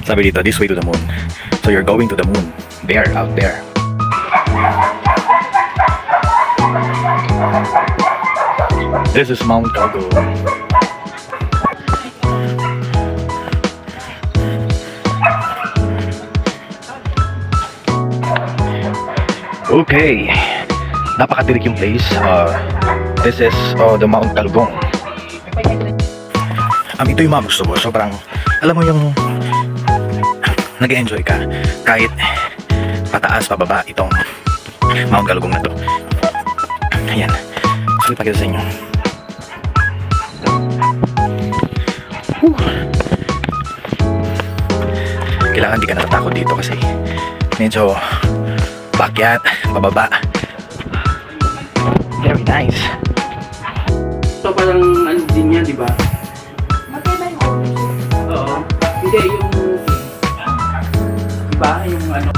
Sabi dito, this way to the moon. So you're going to the moon. There, out there. This is Mount Kalugong. Okay, napakatirik yung place. This is the Mount Kalugong. Ito yung mga gusto ko. Sobrang, alam mo yung nag-enjoy ka kahit pataas, pababa itong Mount Kalugong na to. Ayan, so ipakita sa inyo. Kailangan di ka natatakot dito kasi medyo paakyat, pababa. Very nice. Ito parang ano din yan, di ba? Magkaiba yung orange. Oo. Hindi, yung iba, yung ano.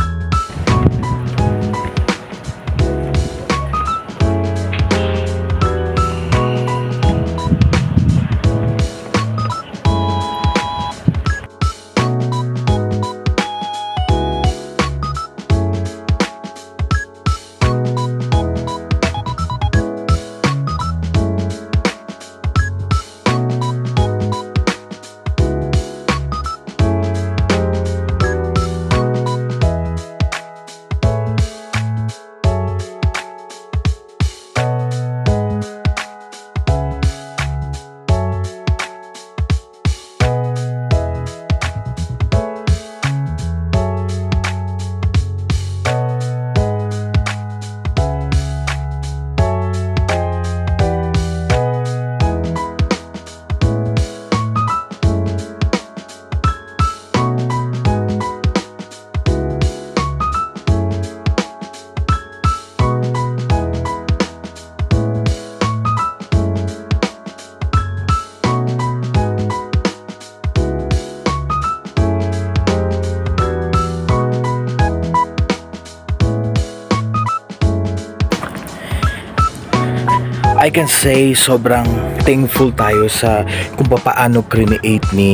I can say sobrang thankful tayo sa kung paano create ni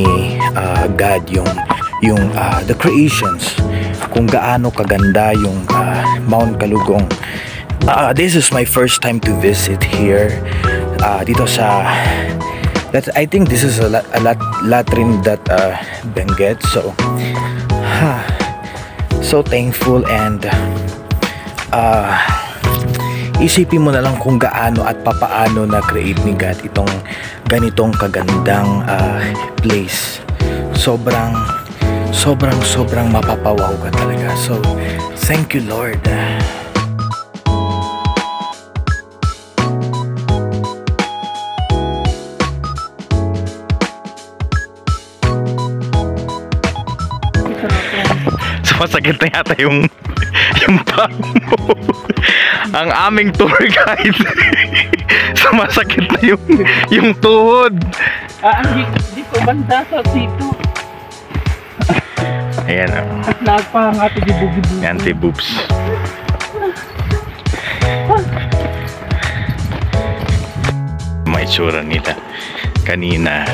God yung the creations, kung gaano kaganda yung Mount Kalugong. This is my first time to visit here dito sa I think this is a latrine that Benguet. So thankful and isipin mo na lang kung gaano at papaano na create ni God itong ganitong kagandang place. Sobrang mapapawaw ka talaga. So thank you, Lord. So masakit na yata yung paa mo. Ang aming tour guide sumasakit na yung tuhod. Dito banda sa dito. Ayan At nagpangati di bugi-bugi. yan si boobs. May itsura nila kanina,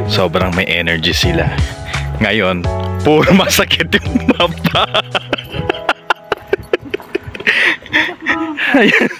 sobrang may energy sila. Ngayon puro masakit yung mapa. Ayan.